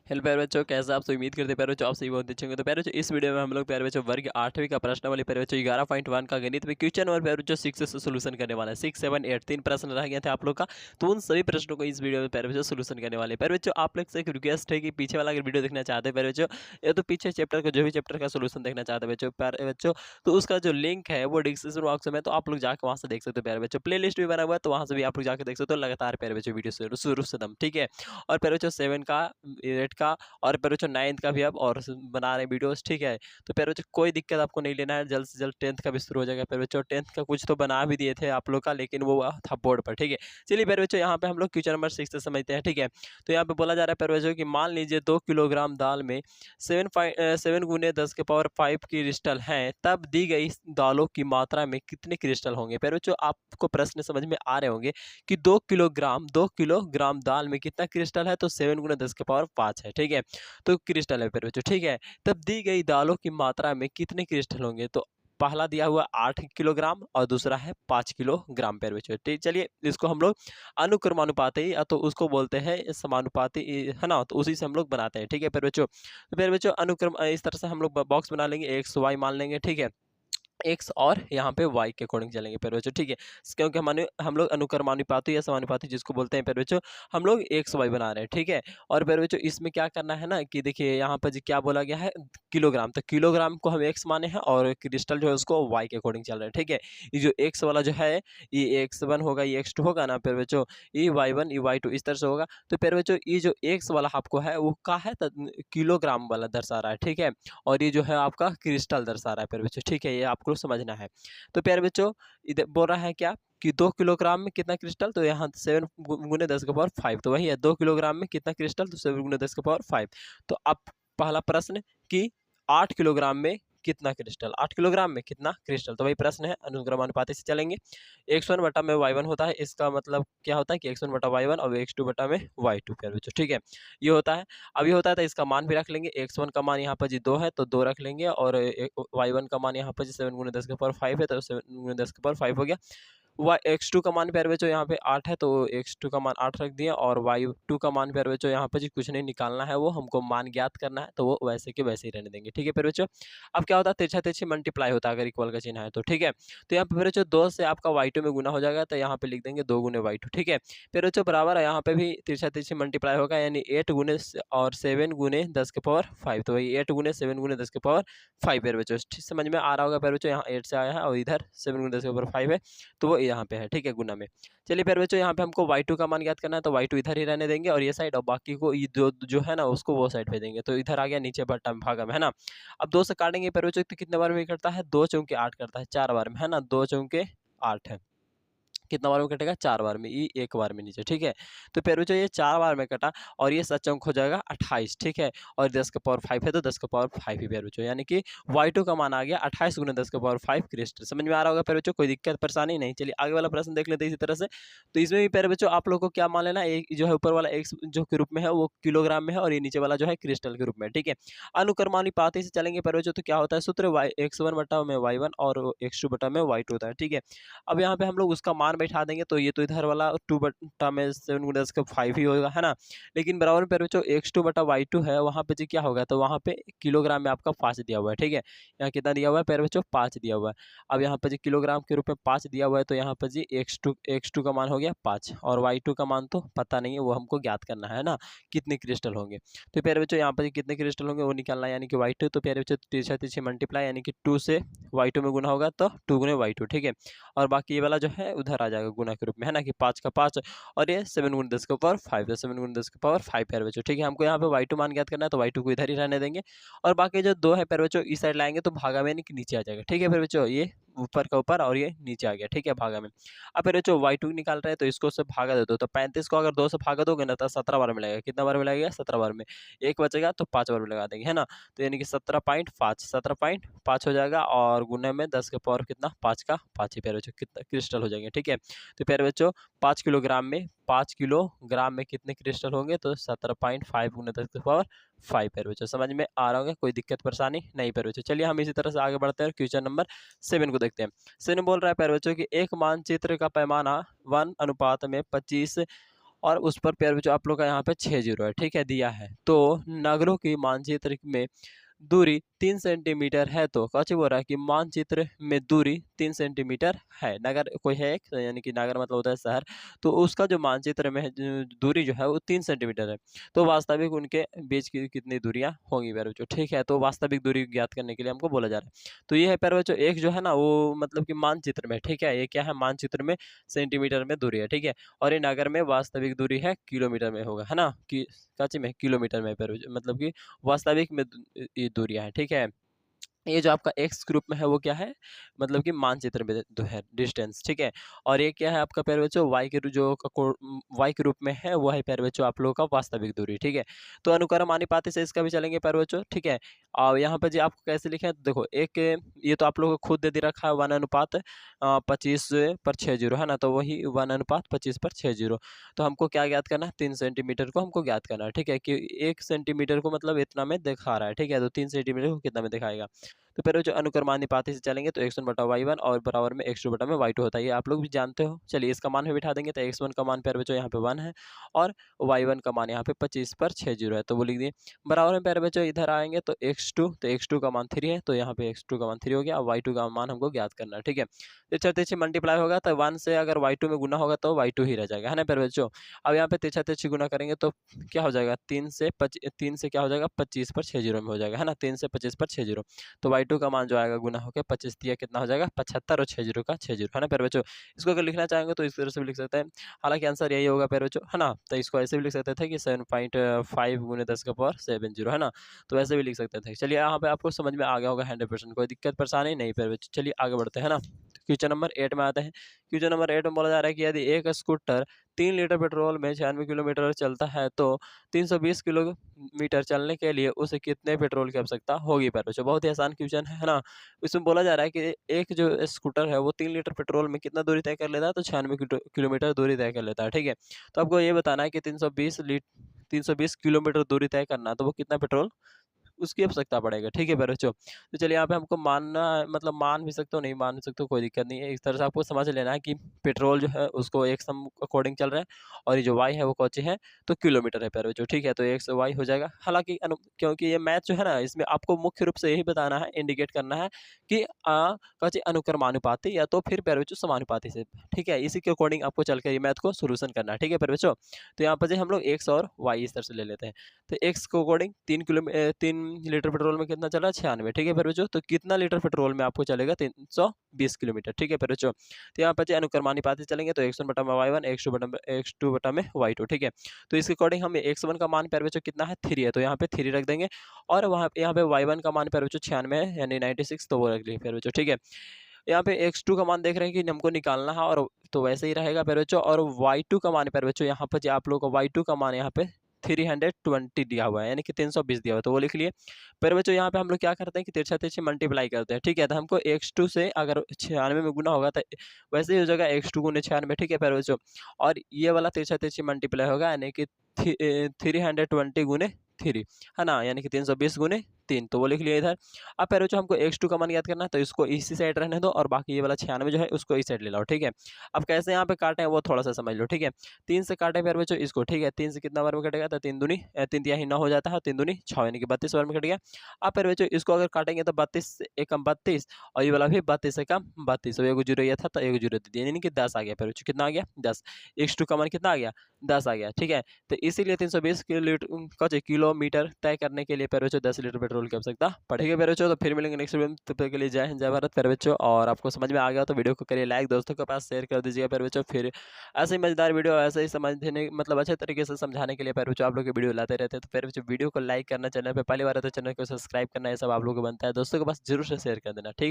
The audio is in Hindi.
हेलो प्यारे बच्चों, कैसे आप सब? उम्मीद करते हैं प्यारे बच्चों आप सही बहुत अच्छे होंगे। तो प्यारे बच्चों इस वीडियो में हम लोग प्यारे बच्चों वर्ग 8वीं का प्रश्नावली प्यारे बच्चों 11.1 का गणित में क्वेश्चन नंबर प्यारे बच्चों 6 से सोल्यूशन करने वाला है। 6, 7, 8 तीन प्रश्न रह गए थे आप लोग का, तो उन सभी प्रश्नों को इस वीडियो में प्यारे बच्चों सोल्यूशन करने वाले हैं। प्यारे बच्चों आप लोग से एक रिक्वेस्ट है कि पीछे वाला अगर वीडियो देखना चाहते हैं प्यारे बच्चों, या तो पीछे चैप्टर का जो भी चैप्टर का सोल्यूशन देखना चाहते हैं बच्चों प्यारे बच्चों, तो उसका जो लिंक है वो डिस्क्रिप्शन बॉक्स में, तो आप लोग जाकर वहाँ से देख सकते हो प्यारे बच्चों। प्ले लिस्ट भी बना हुआ है, तो वहाँ से भी आप लोग जाकर देख सकते हो लगातार प्यारे बच्चों वीडियो शुरू से दम, ठीक है। और प्यारे बच्चों 7 का, 8 का और प्यारे बच्चों 9th का भी अब और बना रहे हैं वीडियोस, ठीक है। तो प्यारे बच्चों कोई दिक्कत आपको नहीं लेना है, जल्द से जल्द 10th का भी शुरू हो जाएगा प्यारे बच्चों। 10th का कुछ तो बना भी दिए थे आप लोग का, लेकिन वो था बोर्ड पर, ठीक है। चलिए प्यारे बच्चों यहाँ पे हम लोग क्वेश्चन नंबर 6 से समझते हैं, ठीक है। तो यहाँ पे बोला जा रहा है प्यारे बच्चों कि मान लीजिए 2 किलोग्राम दाल में 7 गुने 10 के पावर 5 क्रिस्टल हैं, तब दी गई दालों की मात्रा में कितने क्रिस्टल होंगे। प्यारे बच्चों आपको प्रश्न समझ में आ रहे होंगे कि 2 किलोग्राम दाल में कितना क्रिस्टल है, तो 7 गुना 10 के पावर 5 है, ठीक है। तो क्रिस्टल है प्यारे बच्चों, ठीक है। तब दी गई दालों की मात्रा में कितने क्रिस्टल होंगे, तो पहला दिया हुआ 8 किलोग्राम और दूसरा है 5 किलोग्राम प्यारे बच्चों, ठीक। चलिए इसको हम लोग अनुक्रमानुपाती या तो उसको बोलते हैं समानुपाती, है ना, तो उसी से हम लोग बनाते हैं, ठीक है प्यारे बच्चों। तो प्यारे बच्चों अनुक्रम इस तरह से हम लोग बॉक्स बना लेंगे, एक्स वाई मान लेंगे, ठीक है। एक्स और यहाँ पे वाई के अकॉर्डिंग चलेंगे प्यारे बच्चों, ठीक है। क्योंकि हम लोग अनुक्रमानुपाती या समानुपाती जिसको बोलते हैं प्यारे बच्चों, हम लोग एक्स वाई बना रहे हैं, ठीक है। और प्यारे बच्चों इसमें क्या करना है ना कि देखिए यहाँ पर जी क्या बोला गया है, किलोग्राम, तो किलोग्राम को हम एक्स माने हैं और क्रिस्टल जो है उसको वाई के अकॉर्डिंग चल रहा है, ठीक है। ये जो एक्स वाला जो है ये x1 होगा, ये x2 होगा ना प्यारे बच्चों, ये y1 ये y2 इस तरह से होगा। तो प्यारे बच्चों ये जो एक्स वाला आपको है वो क्या है, किलोग्राम वाला दर्शा रहा है, ठीक है। और ये जो है आपका क्रिस्टल दर्शा रहा है प्यारे बच्चों, ठीक है, ये आपको समझना है। तो प्यारे बच्चों इधर बोल रहा है क्या कि 2 किलोग्राम में कितना क्रिस्टल, तो यहाँ 7 गुने 10 के पावर 5, तो वही है 2 किलोग्राम में कितना क्रिस्टल, तो 7 गुने 10 के पावर 5। तो अब पहला प्रश्न कि 8 किलोग्राम में कितना क्रिस्टल, 8 किलोग्राम में कितना क्रिस्टल, तो वही प्रश्न है, अनुक्रमानुपाती से चलेंगे। x1 बटा में y1 होता है, इसका मतलब क्या होता है कि x1 बटा y1 और x2 बटा में y2 प्यारे बच्चों, ठीक है। ये होता है। अब ये होता है तो इसका मान भी रख लेंगे, x1 का मान यहाँ पर जी 2 है तो 2 रख लेंगे, और y1 का मान यहाँ पर जी 7 गुने 10 के पावर 5 है, तो 7 गुने 10 के पावर 5 हो गया। x2 का मान प्यारे बच्चों यहाँ पे 8 है, तो x2 का मान 8 रख दिया, और y2 का मान प्यारे बच्चों यहाँ पे जी कुछ नहीं निकालना है, वो हमको मान ज्ञात करना है, तो वो वैसे के वैसे ही रहने देंगे, ठीक है प्यारे बच्चों। अब क्या होता है, तिरछा तिरछी मल्टीप्लाई होता है अगर इक्वल का चिन्ह है तो, ठीक है। तो यहाँ पे प्यारे बच्चों 2 से आपका y2 में गुना हो जाएगा, तो यहाँ पे लिख देंगे 2 गुने y2, ठीक है। प्यारे बच्चों बराबर है, यहाँ पे भी तिरछा तिरछी मल्टीप्लाई होगा, यानी 8 गुने और 7 गुने 10 के पावर 5, तो वही 8 गुने 7 गुने 10 के पावर 5 प्यारे बच्चों, समझ में आ रहा होगा प्यारे बच्चों। यहाँ 8 से आया है और इधर 7 गुने 10 के पावर 5 है, तो वो यहाँ पे है, ठीक है, गुना में। चलिए प्यारे बच्चों यहाँ पे हमको y2 का मान ज्ञात करना है, तो y2 इधर ही रहने देंगे, और ये साइड, और बाकी को ये जो है ना उसको वो साइड पे देंगे, तो इधर आ गया नीचे बट्टा में भागा में, है ना। अब 2 से काटेंगे प्यारे बच्चों, तो कितने बार में करता है, 2 चौके 8 करता है, 4 बार में, है ना, 2 चौके 8 है। कितना बार में कटेगा, 4 बार में, ये 1 बार में नीचे, ठीक है। तो प्यारे बच्चों ये 4 बार में कटा, और ये 7 अंक हो जाएगा 28, ठीक है। और 10 का पावर 5 है, तो 10 का पावर 5 ही प्यारे बच्चों, यानी कि y2 का मान आ गया 28 गुना 10 का पावर 5 क्रिस्टल। समझ में आ रहा होगा प्यारे बच्चों, कोई दिक्कत परेशानी नहीं। चलिए आगे वाला प्रश्न देख लेते हैं इसी तरह से। तो इसमें भी प्यारे बच्चों आप लोग को क्या मान लेना, एक जो है ऊपर वाला x जो के रूप में है वो किलोग्राम में है, और ये नीचे वाला जो है क्रिस्टल के रूप में, ठीक है। अनुक्रमानुपाती से चलेंगे प्यारे बच्चों, तो क्या होता है सूत्र, x1 बटा में y1 और x2 बटा में y2 होता है, ठीक है। अब यहाँ पे हम लोग उसका मान बैठा देंगे, तो ये तो इधर वाला 2 बटा में 7 गुना 10 का 5 ही होगा, है ना। लेकिन बराबर में प्यारे बच्चों x2 बटा y2 है, वहाँ पे जी क्या होगा, तो वहाँ पे किलोग्राम में आपका 5 दिया हुआ है, ठीक है। यहाँ कितना दिया हुआ है प्यारे बच्चों, 5 दिया हुआ है। अब यहाँ पे जी किलोग्राम के रूप में 5 दिया हुआ है, तो यहाँ पे जी x2 का मान हो गया 5, और y2 का मान तो पता नहीं है, वो हमको ज्ञात करना है ना, कितने क्रिस्टल होंगे। तो प्यारे बच्चों यहाँ पर कितने क्रिस्टल होंगे वो निकालना है, यानी कि y2, तो प्यारे बच्चों तिरछा तिरछी मल्टीप्लाई, यानी कि 2 से y2 में गुना होगा, तो 2 गुने y2, ठीक है। और बाकी ये वाला जो है उधर आ जाएगा गुना के रूप में, है ना, कि 5 का 5, और ये 7 गुना 10 के पावर 5, 7 गुना 10 के पावर 5 प्यारे बच्चों, ठीक है। हमको यहाँ पे y2 मान ज्ञात करना है, तो y2 को इधर ही रहने देंगे, और बाकी जो 2 है प्यारे बच्चों इस साइड लाएंगे, तो भागा में यानी कि नीचे आ जाएगा, ठीक है प्यारे बच्चों। ये ऊपर का ऊपर और ये नीचे आ गया, ठीक है, भागा में। अब प्यारे बच्चों y2 निकाल रहे हैं, तो इसको से भागा दे दो, तो 35 को अगर 2 से भागा दोगे ना, तो 17 बार मिलेगा। कितना बार मिलेगा, 17 बार में। एक बचेगा तो 5 बार में लगा देंगे, है ना। तो यानी कि 17.5 हो जाएगा, और गुने में 10 के पावर कितना, 5 का 5 ही प्यारे बच्चों कितना क्रिस्टल हो जाएंगे, ठीक है। तो प्यारे बच्चों 5 किलोग्राम में कितने क्रिस्टल होंगे, तो 17.5 गुना 10 के पावर 5 प्यारे बच्चों। समझ में आ रहा होगा, कोई दिक्कत परेशानी नहीं प्यारे बच्चों। चलिए हम इसी तरह से आगे बढ़ते हैं, क्वेश्चन नंबर 7 को देखते हैं। 7 बोल रहा है प्यारे बच्चों कि एक मानचित्र का पैमाना 1:25 और उस पर प्यारे बच्चों आप लोग का यहाँ पे 6 जीरो है, ठीक है, दिया है। तो नगरों की मानचित्र में दूरी 3 सेंटीमीटर है, तो कौची बोल रहा है कि मानचित्र में दूरी 3 सेंटीमीटर है। नगर कोई है एक, यानी कि नगर मतलब होता है शहर, तो उसका जो मानचित्र में है दूरी जो है वो 3 सेंटीमीटर है। तो वास्तविक उनके बीच की कितनी दूरियां होंगी प्यारे बच्चों, ठीक है। तो वास्तविक दूरी ज्ञात करने के लिए हमको बोला जा रहा है। तो ये है प्यारे बच्चों, एक जो है ना वो मतलब कि मानचित्र में, ठीक है, ये क्या है, मानचित्र में सेंटीमीटर में दूरी है, ठीक है। और ये नगर में वास्तविक दूरी है किलोमीटर में होगा, है ना, कि काची में किलोमीटर में प्यारे बच्चों, मतलब कि वास्तविक में ये दूरियां हैं, ठीक है। ये जो आपका एक्स ग्रुप में है वो क्या है, मतलब कि मानचित्र में है डिस्टेंस, ठीक है। और ये क्या है आपका प्यारे बच्चों, वाई के जो वाई के रूप में है वो है प्यारे बच्चों आप लोगों का वास्तविक दूरी, ठीक है। तो अनुक्रम आनुपाती से इसका भी चलेंगे प्यारे बच्चों, ठीक है। और यहाँ पे जी आपको कैसे लिखे हैं, तो देखो एक, ये तो आप लोगों को खुद दे दे रखा है 1:25/6 है ना, तो वही 1:25/6। तो हमको क्या ज्ञात करना है, 3 सेंटीमीटर को हमको ज्ञात करना है, ठीक है, कि 1 सेंटीमीटर को मतलब इतना में दिखा रहा है, ठीक है। तो 3 सेंटीमीटर को कितना में दिखाएगा। तो पहले जो अनुक्रमानुपाती से चलेंगे तो x1/y1 और बराबर में x2/y2 होता है, ये आप लोग भी जानते हो। चलिए इसका मान भी बिठा देंगे, तो x1 का मान प्यारे बच्चों यहाँ पे 1 है और y1 का मान यहाँ पे 25/6 है, तो वो लिख दिए। बराबर में प्यारे बच्चों इधर आएंगे तो x2, तो x2 का मान 3 है, तो यहाँ पे x2 का मान 3 हो गया, y2 का मान हमको ज्ञात करना है, ठीक है। तिरछा तिरछी मल्टीप्लाई होगा तो 1 से अगर y2 में गुना होगा तो y2 ही रह जाएगा, है ना प्यारे बच्चों। अब यहाँ पे तिरछा तिरछी गुना करेंगे तो क्या हो जाएगा, 3 से क्या हो जाएगा, 25/6 में हो जाएगा, है ना, 3 से 25/6। तो y2 का मान जो आएगा गुना होकर 25 दिया कितना हो जाएगा 75 और 6 का 6 है ना प्यारे बच्चों। इसको अगर लिखना चाहेंगे तो इस तरह से भी लिख सकते हैं, हालांकि आंसर यही होगा प्यारे बच्चों, है ना। तो इसको ऐसे भी लिख सकते थे कि 7.5 × 10⁻70, है ना, तो ऐसे भी लिख सकते थे। चलिए यहाँ पे आपको समझ में आ गया होगा 100%, कोई दिक्कत परेशानी नहीं प्यारे बच्चों। चलिए आगे बढ़ते हैं ना, क्वेश्चन नंबर 8 में आते हैं। क्वेश्चन नंबर 8 में बोला जा रहा है कि यदि एक स्कूटर 3 लीटर पेट्रोल में 96 किलोमीटर चलता है तो 320 किलोमीटर चलने के लिए उसे कितने पेट्रोल की आवश्यकता होगी प्यारे बच्चों। बहुत ही आसान क्वेश्चन है ना। इसमें बोला जा रहा है कि एक जो स्कूटर है वो 3 लीटर पेट्रोल में कितना दूरी तय कर लेता है, तो 96 किलोमीटर दूरी तय कर लेता है, ठीक है। तो आपको ये बताना है कि 320 किलोमीटर दूरी तय करना है, तो वो कितना पेट्रोल उसकी आवश्यकता पड़ेगा, ठीक है प्यारे बच्चों। तो चलिए यहाँ पे हमको मानना मतलब मान भी सकते हो, नहीं मान भी सकते हो, कोई दिक्कत नहीं है। इस तरह से आपको समझ लेना है कि पेट्रोल जो है उसको एक सम अकॉर्डिंग चल रहा है और ये जो वाई है वो कौची है, तो किलोमीटर है प्यारे बच्चों, ठीक है। तो एक्स वाई हो जाएगा। हालांकि क्योंकि ये मैथ जो है ना इसमें आपको मुख्य रूप से यही बताना है, इंडिकेट करना है कि कौची अनुक्रमानुपाती या तो फिर प्यारे बच्चों समानुपाती से, ठीक है। इसी के अकॉर्डिंग आपको चल कर ये मैथ को सोल्यूशन करना है, ठीक है प्यारे बच्चों। तो यहाँ पर हम लोग एक्स और वाई इस तरह से ले लेते हैं। तो एक्स के अकॉर्डिंग 3 लीटर पेट्रोल में कितना चल रहा है 96, ठीक है प्यारे बच्चों। तो कितना लीटर पेट्रोल में आपको चलेगा 320 किलोमीटर, ठीक है प्यारे बच्चों। तो यहाँ पर अनुक्रमानुपाती चलेंगे तो x1/y1 x2/y2, ठीक है। तो इसके अकॉर्डिंग हमें x1 का मान प्यारे बच्चों कितना है 3 है, तो यहाँ पे 3 रख देंगे। और वहाँ यहाँ पे y1 का मान प्यारे बच्चों 96 है, यानी 96, तो वो रख लिए प्यारे बच्चों, ठीक है। यहाँ पे x2 का मान देख रहे हैं कि हमको निकालना है, और तो वैसे ही रहेगा प्यारे बच्चों। और y2 का मान प्यारे बच्चों यहाँ पर जो आप लोगों को y2 का मान यहाँ पे 320 दिया हुआ है, यानी कि 320 दिया हुआ है, तो वो लिख लिए। पर बच्चों यहाँ पे हम लोग क्या करते हैं कि तिरछा तिरछी मल्टीप्लाई करते हैं, ठीक है। तो हमको x2 से अगर 96 में गुना होगा तो वैसे ही हो जाएगा x2 × 96, ठीक है प्यारे बच्चों। और ये वाला तिरछा तिरछी मल्टीप्लाई होगा, यानी कि 320 × 3, है ना, यानी कि 320 × 3, तो वो लिख लिया इधर। अब प्यारे बच्चों हमको x2 का मान याद करना है, तो इसको इसी साइड रहने दो और बाकी ये वाला 96 जो है उसको इस साइड ले लो, ठीक है। अब कैसे यहाँ पे काटे हैं वो थोड़ा सा समझ लो, ठीक है। 3 से काटे प्यारे बच्चों इसको, ठीक है। 3 से कितना बार में कटेगा, तो 3 दूनी 3 तिहाई 9 हो जाता है, 3 दूनी 6, यानी कि 32 बार में कट गया। अब प्यारे बच्चों इसको अगर काटेंगे तो 32 एकम 32 और ये वाला भी 32 एकम 32, एगो जीरो ये था तो एगो जीरो दे दिया, यानी कि 10 आ गया प्यारे बच्चों। कितना आ गया 10। x2 का मान कितना आ गया 10 आ गया, ठीक है। तो इसीलिए 320 किलोमीटर तय करने के लिए प्यारे बच्चों 10 लीटर पेट्रोल की आवश्यकता पड़ेगी प्यारे बच्चों। तो फिर मिलेंगे नेक्स्ट वीडियो में, तब तक के लिए जय हिंद जय भारत प्यारे बच्चों। और आपको समझ में आ गया तो वीडियो को करिए लाइक, दोस्तों के पास शेयर कर दीजिएगा प्यारे बच्चों। फिर ऐसे ही मजेदार वीडियो ऐसे ही समझने मतलब अच्छे तरीके से समझाने के लिए प्यारे बच्चों आप लोग की वीडियो लाते रहते हैं। तो प्यारे बच्चों वीडियो को लाइक करना, चैनल पर पहली बार है तो चैनल को सब्सक्राइब करना, ये सब आप लोगों को बनता है, दोस्तों के पास जरूर से शेयर कर देना, ठीक है।